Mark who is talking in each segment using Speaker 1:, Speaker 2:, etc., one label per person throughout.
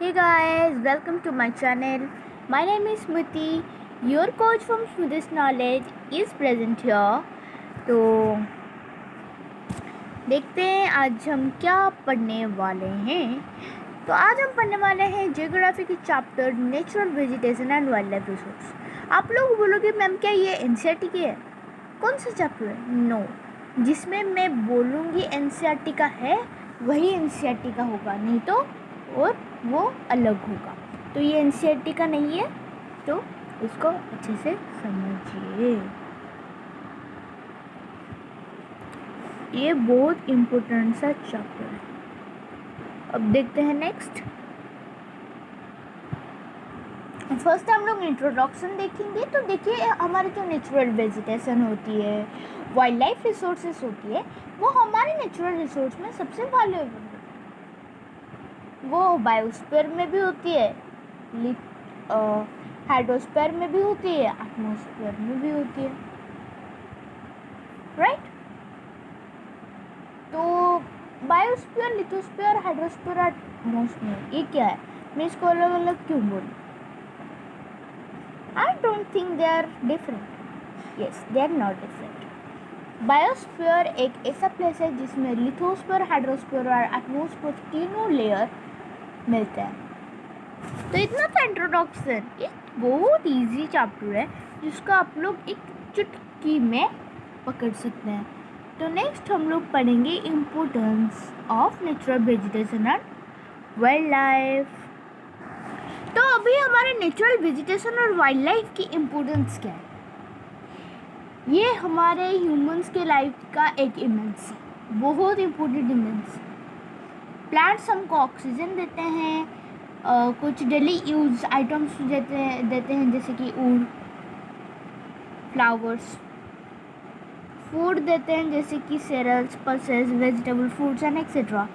Speaker 1: Hey guys, welcome to my channel. My name is Smriti. Your coach from Smriti's Knowledge is present here. तो देखते हैं आज हम क्या पढ़ने वाले हैं। तो आज हम पढ़ने वाले हैं जियोग्राफी की chapter natural vegetation and wild life resource. आप लोग बोलोगे मैम क्या ये एनसीईआरटी की है? कौन सा चैप्टर है? नो, जिसमें मैं बोलूँगी एनसीईआरटी का है वही एनसीईआरटी का होगा, नहीं तो और वो अलग होगा। तो ये एनसीईआरटी का नहीं है, तो इसको अच्छे से समझिए। ये बहुत इम्पोर्टेंट सा चैप्टर है। अब देखते हैं नेक्स्ट। फर्स्ट हम लोग इंट्रोडक्शन देखेंगे। तो देखिए, हमारी जो नेचुरल वेजिटेशन होती है, वाइल्ड लाइफ रिसोर्सेज होती है, वो हमारे नेचुरल रिसोर्स में सबसे वैल्यूएबल है। वो बायोस्फीयर में भी होती है, हाइड्रोस्फीयर में भी होती है, एटमॉस्फेयर में भी होती है, राइट। तो बायोस्फीयर, लिथोस्फीयर, हाइड्रोस्फीयर, एटमॉस्फेयर, ये क्या है? मैं इसको अलग अलग क्यों बोलूँ? I don't think they are different. Yes, they are not different. Biosphere एक ऐसा प्लेस है जिसमें लिथोस्फीयर, हाइड्रोस्फीयर और एटमॉस्फेयर तीनों लेयर मिलते हैं। तो इतना था इंट्रोडक्शन। एक बहुत इजी चैप्टर है जिसको आप लोग एक चुटकी में पकड़ सकते हैं। तो नेक्स्ट हम लोग पढ़ेंगे importance of natural vegetation and wild life. तो अभी हमारे नेचुरल वेजिटेशन और वाइल्ड लाइफ की इम्पोर्टेंस क्या है? ये हमारे ह्यूमंस के लाइफ का एक इमेंस, बहुत इम्पोर्टेंट इमेंस। प्लांट्स हमको ऑक्सीजन देते हैं, कुछ डेली यूज आइटम्स देते हैं जैसे कि वुड, फ्लावर्स। फूड देते हैं जैसे कि cereals, pulses, vegetable, fruits and etcetera.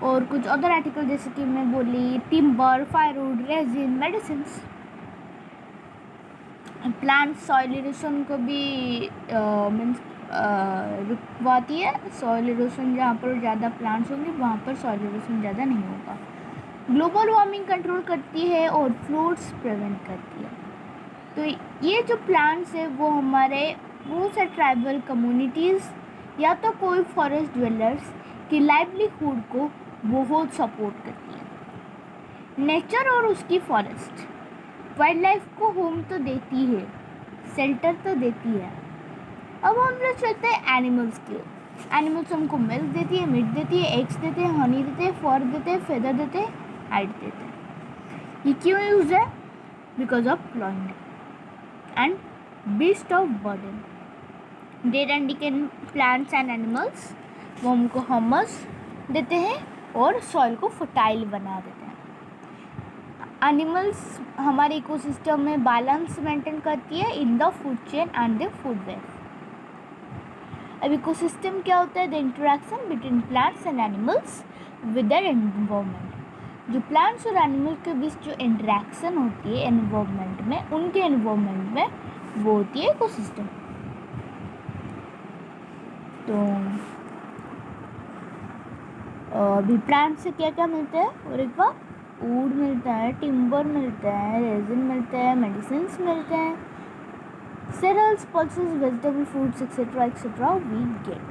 Speaker 1: और कुछ अदर आर्टिकल जैसे कि मैं बोली timber, firewood, resin, medicines. Plant soil erosion को भी मीन्स रुकवाती है। सॉइल इरोशन जहाँ पर ज़्यादा प्लांट्स होंगे वहाँ पर सॉइल इरोशन ज़्यादा नहीं होगा। ग्लोबल वार्मिंग कंट्रोल करती है और फ्लड्स प्रिवेंट करती है। तो ये जो प्लांट्स है वो हमारे बहुत से ट्राइबल कम्युनिटीज़ या तो कोई फॉरेस्ट ड्वेलर्स की लाइवलीहुड को बहुत सपोर्ट करती है। नेचर और उसकी फॉरेस्ट वाइल्ड लाइफ को होम तो देती है, शेल्टर तो देती है। अब हम लोग चलते हैं एनिमल्स की ओर। एनिमल्स हमको मिल्क देती है, मीट देती है, एग्स देते हैं, हनी देते हैं, फर देते हैं, फेदर देते हैं, हाइड देते हैं। ये क्यों यूज है? Because of clothing and beast of burden. Dead and decayed plants and animals वो हमको ह्यूमस देते हैं और सॉइल को फर्टाइल बना देते हैं। एनिमल्स हमारे इकोसिस्टम में बैलेंस मेंटेन करती है in the food chain and the food web. अब इकोसिस्टम क्या होता है? The interaction between plants and animals with their environment. जो प्लांट्स और एनिमल के बीच जो इंटरेक्शन होती है एनवायरनमेंट में, उनके एनवायरनमेंट में, वो होती है इकोसिस्टम। तो अभी प्लांट से क्या क्या मिलता है? और एक बार वुड मिलता है, टिम्बर मिलता है, रेजिन मिलता है, मेडिसिन्स मिलते हैं, cereals, pulses, vegetable, fruits, etc. we get.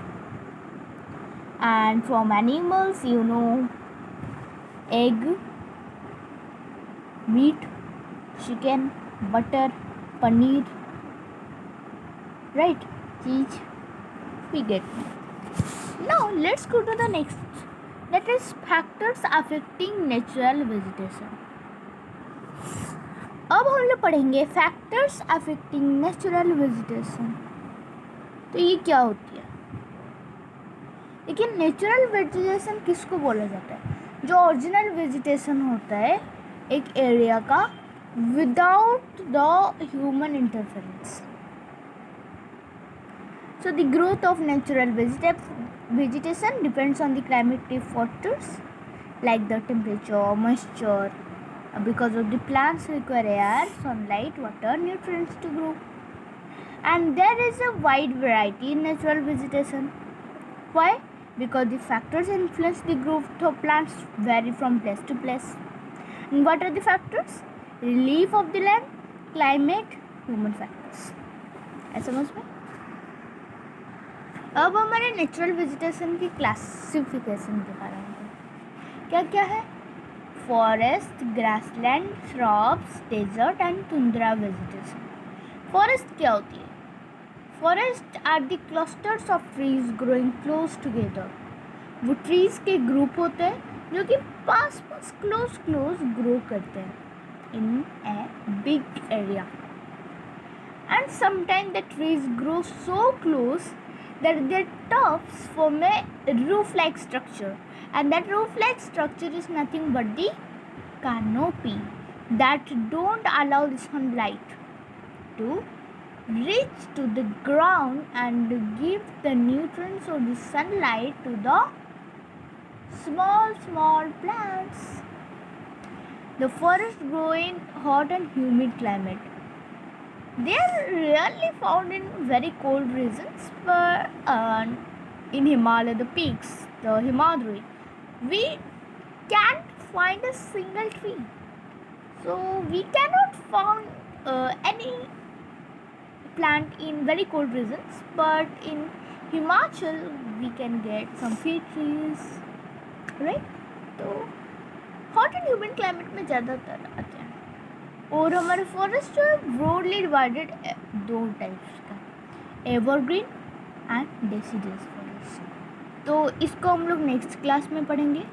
Speaker 1: And from animals, egg, meat, chicken, butter, paneer, right? Cheese, we get. Now let's go to the next. That is factors affecting natural vegetation. अब हम लोग पढ़ेंगे factors affecting natural vegetation. तो ये क्या होती है? लेकिन नेचुरल वेजिटेशन किसको बोला जाता है? जो ओरिजिनल वेजिटेशन होता है एक एरिया का without the human interference. So the growth of natural vegetation depends on the climatic factors like the temperature, moisture, because of the plants require air, sunlight, water, nutrients to grow. And there is a wide variety in natural vegetation. Why? Because the factors influence the growth of plants vary from place to place. What are the factors? Relief of the land, climate, human factors. ऐसा समझ में? अब हमारे natural vegetation की classification के बारे में क्या क्या है? Forest, grassland, shrubs, desert and tundra vegetation. Forest क्या होती है? Forest are the clusters of trees growing close together. वो ट्रीज के ग्रुप होते हैं जो कि पास पास क्लोज ग्रो करते हैं in a big area. And sometime the trees grow so close that their tops form a roof-like structure, and that roof-like structure is nothing but the canopy that don't allow the sunlight to reach to the ground and give the nutrients or the sunlight to the small plants. The forest grow in hot and humid climate. They are rarely found in very cold regions, but in Himalaya, the peaks, the Himadri, we can't find a single tree. So we cannot find any plant in very cold regions, but in Himachal we can get some fig trees, right? तो hot and humid climate में ज़्यादातर आते हैं. और हमारे forest जो है broadly divided दो टाइप्स का, एवरग्रीन एंड डेसिडस फॉरेस्ट. तो इसको हम लोग नेक्स्ट क्लास में पढ़ेंगे,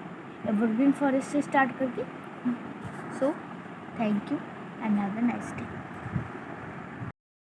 Speaker 1: एवरग्रीन फॉरेस्ट से स्टार्ट करके. So thank you and have a nice day.